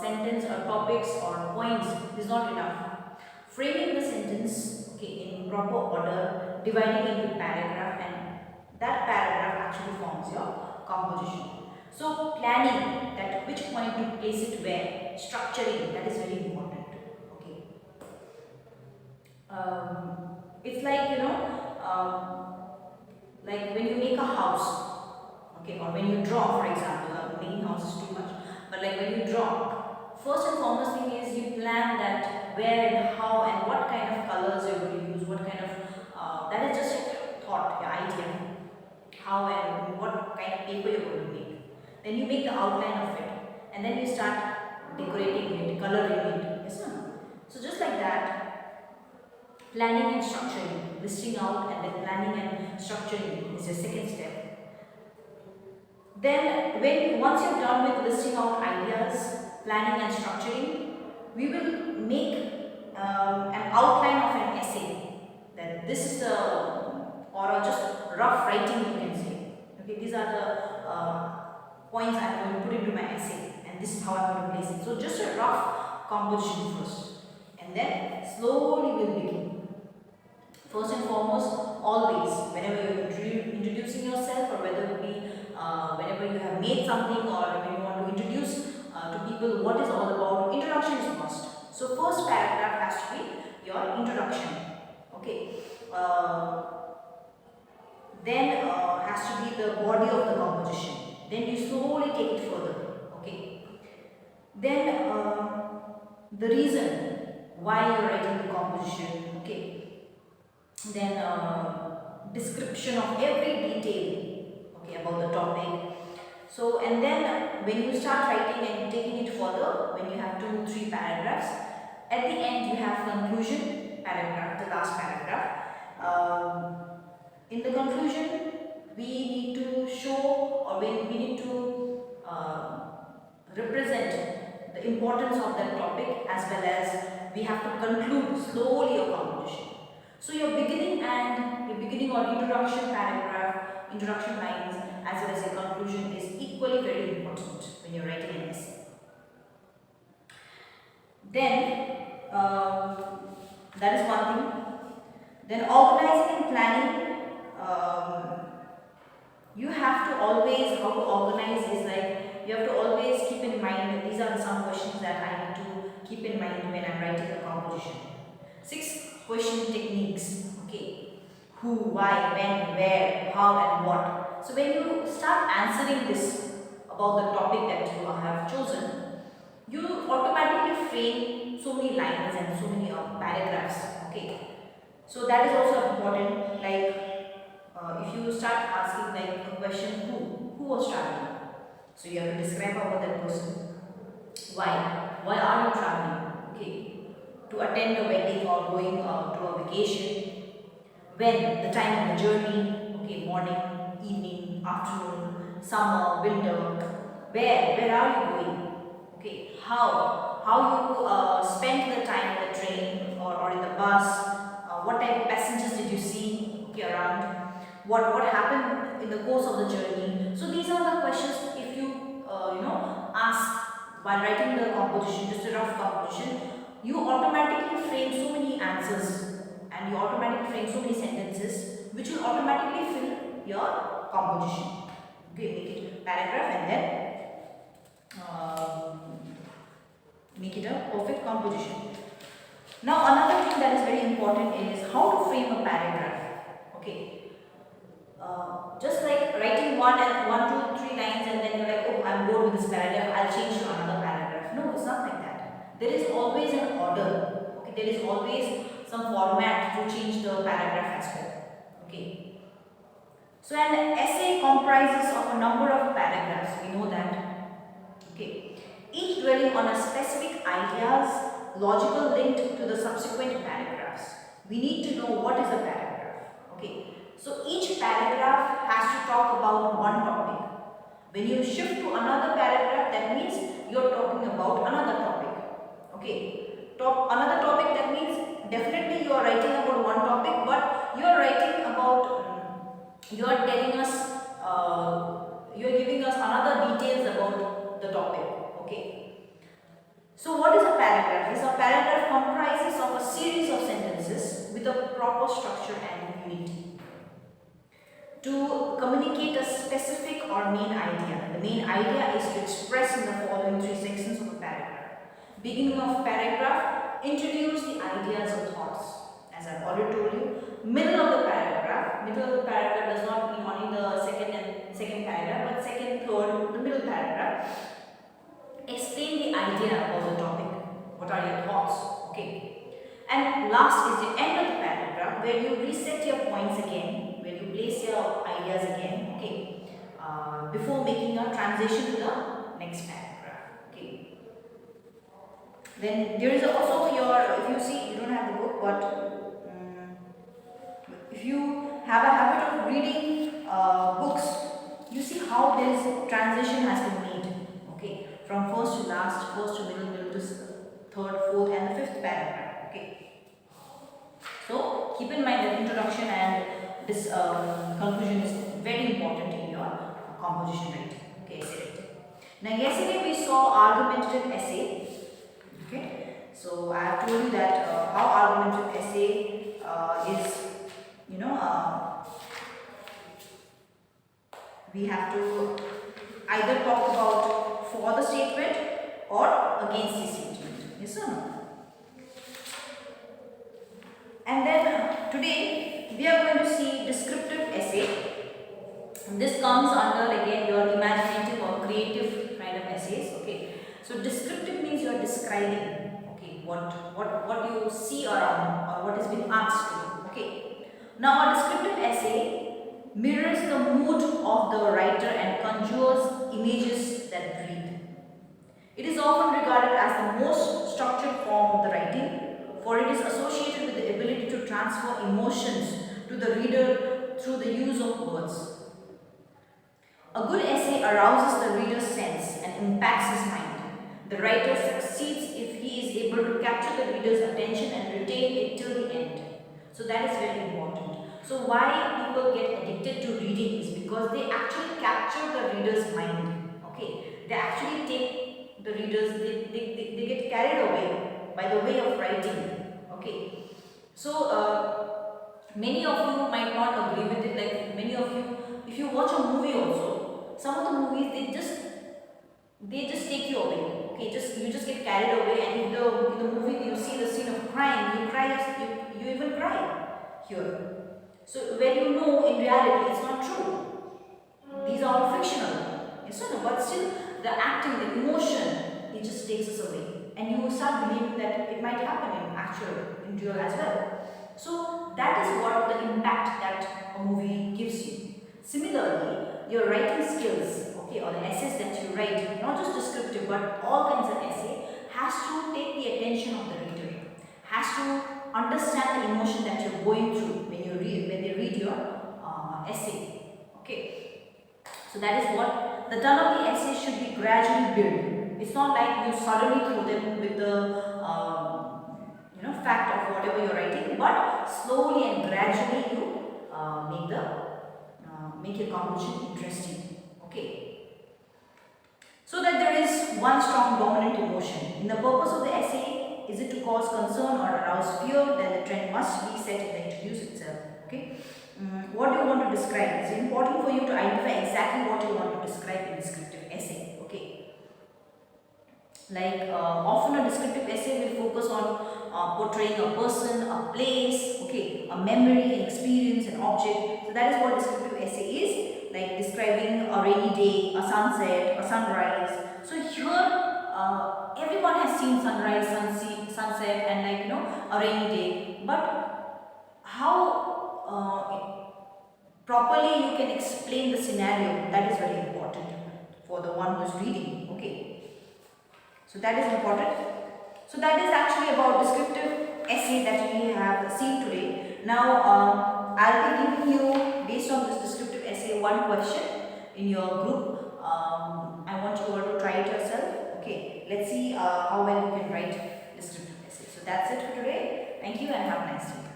sentence or topics or points is not enough. Framing the sentence, okay, in proper order, dividing into paragraph, and that paragraph actually forms your composition. So planning that which point to place it where, structuring, that is very important. Okay. It's like, like when you make a house, okay, or when you draw, for example. Making house is too much, but like when you draw, first and foremost thing is you plan that where and how and what kind of colors you're going to use, what kind of that is just your thought, your idea, how and what kind of paper you're going to make. Then you make the outline of it, and then you start decorating it, coloring it. Yes, no? So just like that, planning and structuring, listing out and then planning and structuring is your second step. Then once you're done with listing out ideas, planning and structuring, we will make an outline of an essay. That this is the, or just rough writing you can say. Okay, these are the points I'm going to put into my essay, and this is how I'm going to place it. So just a rough composition first, and then slowly we'll begin. First and foremost, always, whenever you're introducing yourself, or whether it be whenever you have made something, or when you want to introduce to people what is all about, introduction is must. So first paragraph has to be your introduction. Okay. Then has to be the body of the composition. Then you slowly take it further. Okay. Then the reason why you're writing the composition. Okay. Then description of every detail, okay, about the topic. So, and then when you start writing and taking it further, when you have 2-3 paragraphs, at the end you have conclusion paragraph, the last paragraph. In the conclusion, we need to show, or we need to represent the importance of that topic, as well as we have to conclude slowly your composition. So your beginning or introduction paragraph, introduction lines, as well as your conclusion is equally very important when you're writing an essay. Then that is one thing. Then organizing and planning. You have to always, how to organize is like, you have to always keep in mind that these are some questions that I need to keep in mind when I'm writing a composition. 6 question techniques. Okay, who, why, when, where, how and what. So when you start answering this about the topic that you have chosen, you automatically frame so many lines and so many paragraphs. Okay, so that is also important. Like if you start asking like a question, who was traveling, so you have to describe about that person. Why are you traveling? Okay, to attend a wedding or going to a vacation. When, the time of the journey, okay, morning, evening, afternoon, summer, winter. Where are you going? Okay, how you spent the time in the train or in the bus, what type of passengers did you see, okay, around, what happened in the course of the journey. So these are the questions if you ask while writing the composition, just a rough composition, you automatically frame so many answers, and you automatically frame so many sentences which will automatically fill your composition. Okay, make it paragraph and then make it a perfect composition. Now another thing that is very important is how to frame a paragraph. Okay, just like writing 1, 2, 3 lines and then you're like, oh, I'm bored with this paragraph, I'll change to another paragraph. No, it's not like that. There is always an order. Okay, there is always some format to change the paragraph as well. Okay. So an essay comprises of a number of paragraphs. We know that. Okay. Each dwelling on a specific ideas, logical linked to the subsequent paragraphs. We need to know what is a paragraph. Okay. So each paragraph has to talk about one topic. When you shift to another paragraph, that means you are talking about another topic. Okay. Another topic, that means definitely you are writing about one topic, but you are writing about, you are telling us, you are giving us another details about the topic. Okay. with a proper structure and unity. To communicate a specific or main idea. The main idea is to express in the following three sections of a paragraph. Beginning of paragraph, introduce the ideas or thoughts. As I've already told you, middle of the paragraph does not mean only the second paragraph, but second, third, the middle paragraph. Explain the idea of the topic. What are your thoughts? Okay. And last is the end of the paragraph where you reset your points again, where you place your ideas again, okay, before making a transition to the next paragraph. Okay. Then there is also if you see, you don't have the book, but if you have a habit of reading books, you see how this transition has been made. Okay, from first to last, first to middle to third, fourth, and the fifth paragraph. Okay. So keep in mind that introduction and this conclusion is very important in your composition writing. Okay, essay writing. Now yesterday we saw argumentative essay. Okay, so I have told you that how argumentative essay is, we have to either talk about for the statement or against the statement. Yes or no? And then today we are going to see descriptive essay. This comes under again your imaginative or creative kind of essays. Okay, so descriptive means you are describing, okay, what you see around or what has been asked to you. Okay, now a descriptive essay mirrors the mood of the writer and conjures images that breathe. It is often regarded as the most structured form of the writing, for it is associated with the ability to transfer emotions to the reader through the use of words. A good essay arouses the reader's sense and impacts his mind. The writer succeeds if he is able to capture the reader's attention and retain it till the end. So that is very important. So why people get addicted to reading is because they actually capture the reader's mind. Okay, they actually take the readers, they get carried away by the way of writing. Okay, so many of you might not agree with it. Like many of you, if you watch a movie also, some of the movies they just take you away. Okay, you just get carried away, and in the movie you see the scene of crying, you cry, you even cry here. So when you know in reality it's not true. These are all fictional. Yes or no? But still the acting, the emotion, it just takes us away. And you start believing that it might happen in real as well. So that is what the impact that a movie gives you. Similarly, your writing skills, okay, or the essays that you write, not just descriptive but all kinds of essay, has to take the attention of the reader, has to understand the emotion that you're going through when they read your essay. Okay, so that is what the tone of the essay should be gradually built. It's not like you suddenly throw them with the fact of whatever you're writing, but slowly and gradually you make your composition interesting. Okay, so that there is one strong dominant emotion. In the purpose of the essay, is it to cause concern or arouse fear? Then the trend must be set in the introduce itself. Okay, what do you want to describe? It's important for you to identify exactly what you want to describe in descriptive essay. Okay, like often a descriptive essay will focus on portraying a person, a place, okay, a memory, an experience, an object. So that is what descriptive essay is, like describing a rainy day, a sunset, a sunrise. So here everyone has seen sunrise, sunset, and a rainy day. But how properly you can explain the scenario, that is very important for the one who is reading. Okay, so that is important. So that is actually about descriptive essay that we have seen today. Now I'll be giving you, based on this descriptive essay, one question in your group. I want you all to try it yourself. Okay, let's see how well you can write descriptive essay. So that's it for today. Thank you and have a nice day.